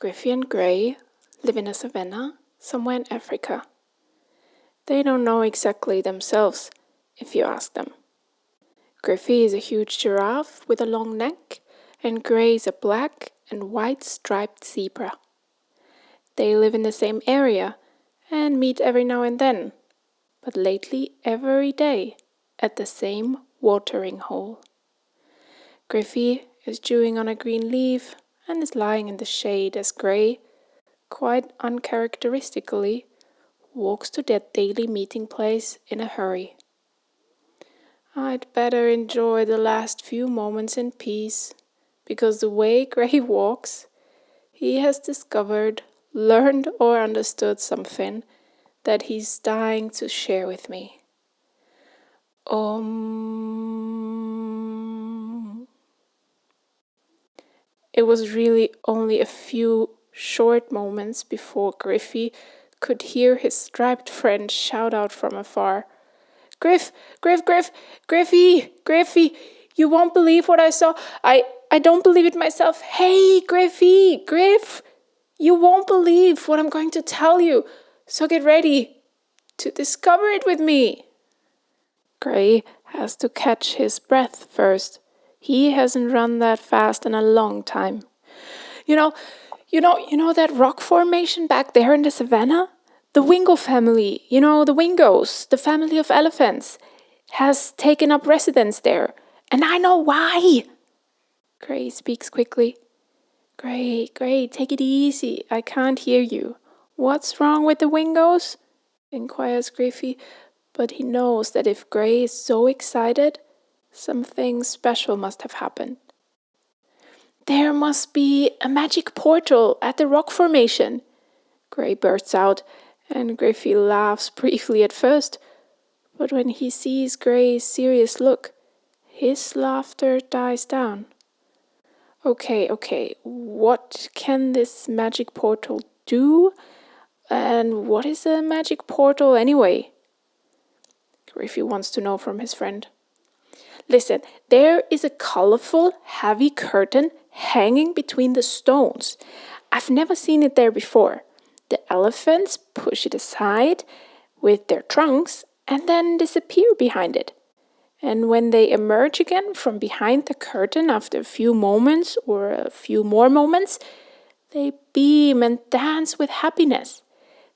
Griffy and Grey live in a savanna somewhere in Africa. They don't know exactly themselves, if you ask them. Griffy is a huge giraffe with a long neck, and Grey is a black and white striped zebra. They live in the same area and meet every now and then, but lately every day at the same watering hole. Griffy is chewing on a green leaf and is lying in the shade as Grey, quite uncharacteristically, walks to their daily meeting place in a hurry. I'd better enjoy the last few moments in peace, because the way Grey walks, he has discovered, learned or understood something that he's dying to share with me. It was really only a few short moments before Griffy could hear his striped friend shout out from afar, Griffy, you won't believe what I saw. I don't believe it myself. Hey, Griffy, you won't believe what I'm going to tell you. So get ready to discover it with me. Grey has to catch his breath first. He hasn't run that fast in a long time. You know that rock formation back there in the savannah? The Wingo family, the Wingos, the family of elephants, has taken up residence there. And I know why. Grey speaks quickly. Grey, take it easy. I can't hear you. What's wrong with the Wingos? Inquires Griffy, but he knows that if Grey is so excited, something special must have happened. There must be a magic portal at the rock formation, Grey bursts out, and Griffy laughs briefly at first, but when he sees Grey's serious look, his laughter dies down. Okay, what can this magic portal do? And what is a magic portal anyway? Griffy wants to know from his friend. Listen, there is a colorful, heavy curtain hanging between the stones. I've never seen it there before. The elephants push it aside with their trunks and then disappear behind it. And when they emerge again from behind the curtain after a few moments or a few more moments, they beam and dance with happiness.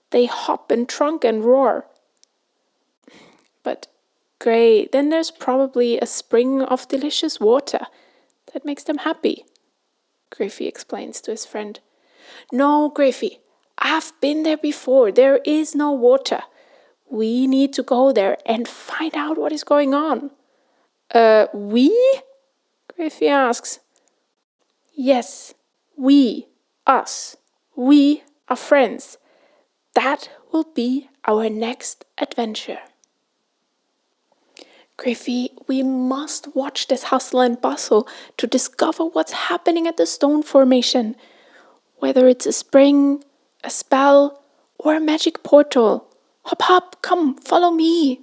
They hop and trunk and roar. But Grey, then there's probably a spring of delicious water that makes them happy, Griffy explains to his friend. No, Griffy, I've been there before. There is no water. We need to go there and find out what is going on. We? Griffy asks. Yes, we, us. We are friends. That will be our next adventure. Griffy, we must watch this hustle and bustle to discover what's happening at the stone formation. Whether it's a spring, a spell, or a magic portal. Hop, come, follow me.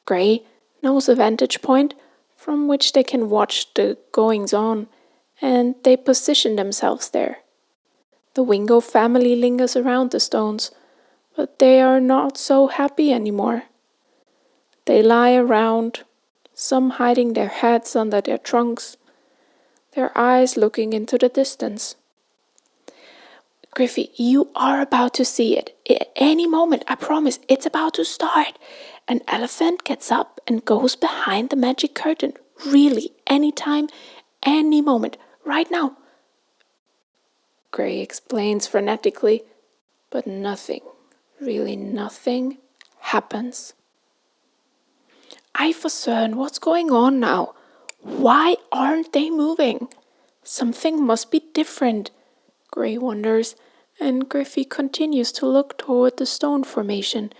Grey knows a vantage point from which they can watch the goings-on, and they position themselves there. The Wingo family lingers around the stones, but they are not so happy anymore. They lie around, some hiding their heads under their trunks, their eyes looking into the distance. Griffy, you are about to see it. At any moment, I promise, it's about to start. An elephant gets up and goes behind the magic curtain. Really, anytime, any moment, right now. Grey explains frenetically, but nothing, really nothing, happens. Iverson, what's going on now? Why aren't they moving? Something must be different, Grey wonders, and Griffy continues to look toward the stone formation,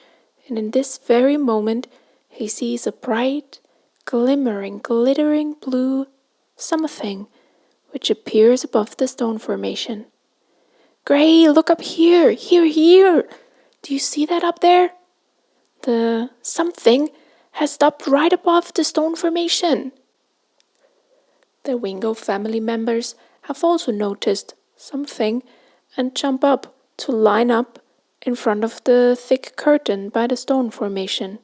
and in this very moment he sees a bright, glittering blue something which appears above the stone formation. Grey, look up here! Here! Do you see that up there? The something has stopped right above the stone formation. The Wingo family members have also noticed something and jump up to line up in front of the thick curtain by the stone formation.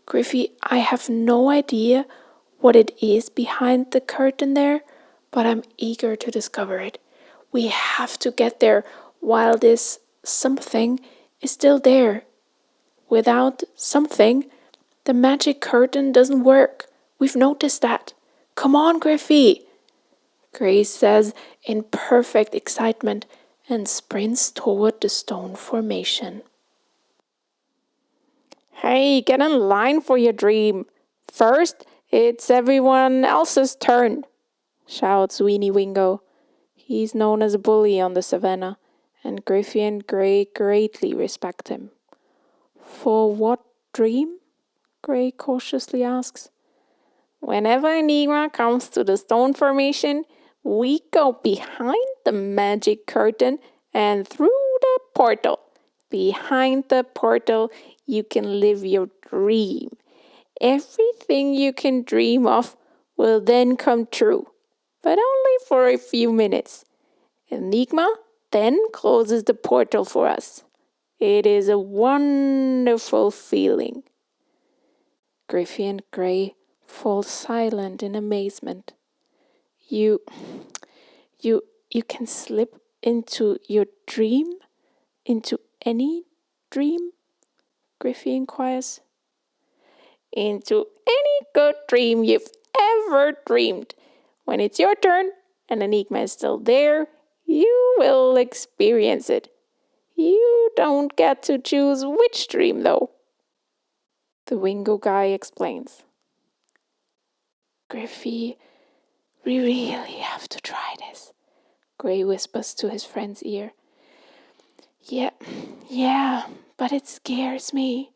Griffy, I have no idea what it is behind the curtain there, but I'm eager to discover it. We have to get there while this something is still there. Without something, the magic curtain doesn't work. We've noticed that. Come on, Griffy, Grace says in perfect excitement and sprints toward the stone formation. Hey, get in line for your dream. First, it's everyone else's turn, shouts Weenie Wingo. He's known as a bully on the savannah, and Griffy and Grey greatly respect him. For what dream? Grey cautiously asks. Whenever Enigma comes to the stone formation, we go behind the magic curtain and through the portal. Behind the portal, you can live your dream. Everything you can dream of will then come true, but only for a few minutes. Enigma then closes the portal for us. It is a wonderful feeling. Griffy and Grey fall silent in amazement. You can slip into your dream? Into any dream? Griffy inquires. Into any good dream you've ever dreamed. When it's your turn and Enigma is still there, you will experience it. You don't get to choose which dream, though. The Wingo guy explains. Griffy, we really have to try this, Grey whispers to his friend's ear. Yeah, but it scares me.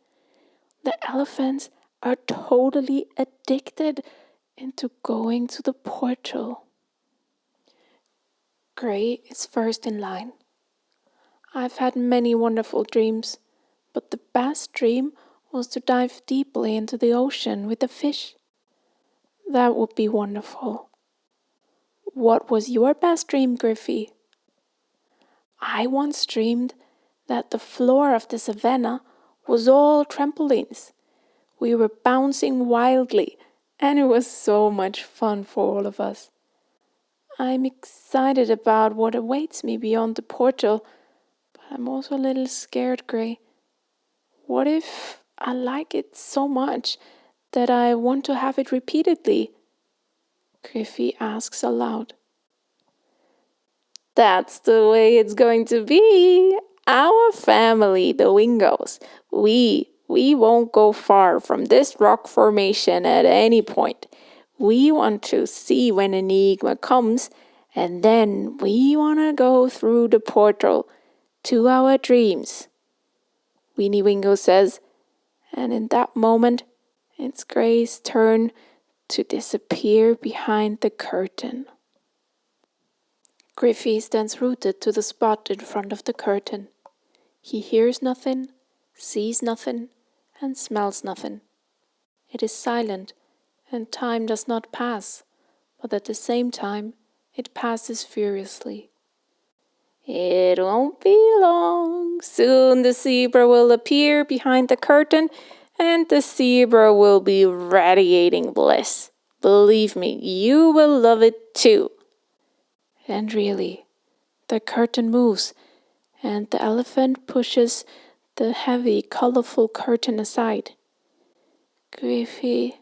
The elephants are totally addicted into going to the portal. Grey is first in line. I've had many wonderful dreams, but the best dream was to dive deeply into the ocean with the fish. That would be wonderful. What was your best dream, Griffy? I once dreamed that the floor of the savannah was all trampolines. We were bouncing wildly, and it was so much fun for all of us. I'm excited about what awaits me beyond the portal, but I'm also a little scared, Grey. What if I like it so much that I want to have it repeatedly? Griffy asks aloud. That's the way it's going to be. Our family, the Wingos, we won't go far from this rock formation at any point. We want to see when Enigma comes, and then we want to go through the portal to our dreams, Weenie Wingo says, and in that moment, it's Grey's turn to disappear behind the curtain. Griffy stands rooted to the spot in front of the curtain. He hears nothing, sees nothing, and smells nothing. It is silent, and time does not pass, but at the same time, it passes furiously. It won't be long. Soon the zebra will appear behind the curtain, and the zebra will be radiating bliss. Believe me, you will love it too. And really, the curtain moves, and the elephant pushes the heavy, colorful curtain aside. Griffy,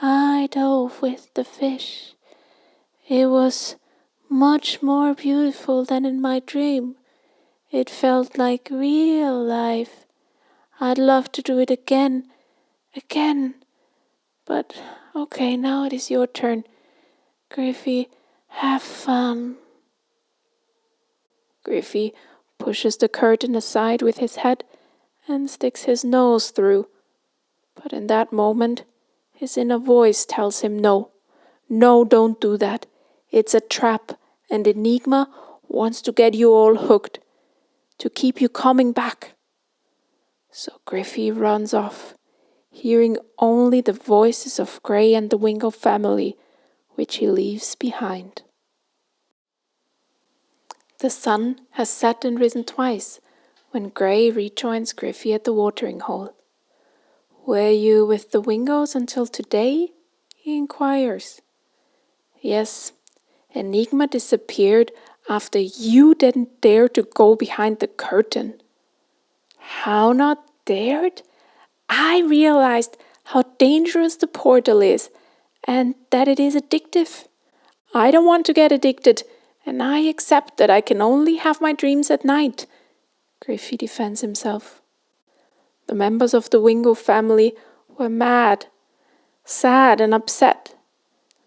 I dove with the fish. It was much more beautiful than in my dream. It felt like real life. I'd love to do it again. But okay, now it is your turn. Griffy, have fun. Griffy pushes the curtain aside with his head and sticks his nose through. But in that moment, his inner voice tells him no. No, don't do that. It's a trap, and Enigma wants to get you all hooked, to keep you coming back. So Griffy runs off, hearing only the voices of Grey and the Wingo family, which he leaves behind. The sun has set and risen twice when Grey rejoins Griffy at the watering hole. "Were you with the Wingos until today?" he inquires. "Yes, Enigma disappeared after you didn't dare to go behind the curtain." "How not dared? I realized how dangerous the portal is and that it is addictive. I don't want to get addicted, and I accept that I can only have my dreams at night," Griffy defends himself. The members of the Wingo family were mad, sad and upset.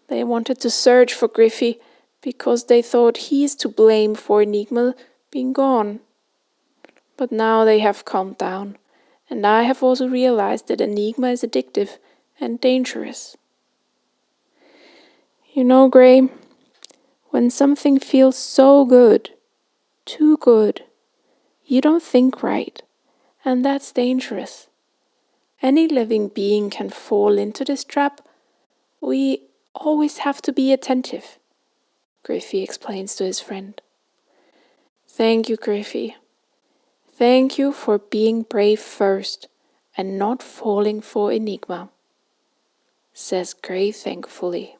They wanted to search for Griffy because they thought he's to blame for Enigma being gone. But now they have calmed down, and I have also realized that Enigma is addictive and dangerous. You know, Grey, when something feels so good, too good, you don't think right, and that's dangerous. Any living being can fall into this trap. We always have to be attentive, Griffy explains to his friend. "Thank you, Griffy. Thank you for being brave first and not falling for Enigma," says Grey thankfully.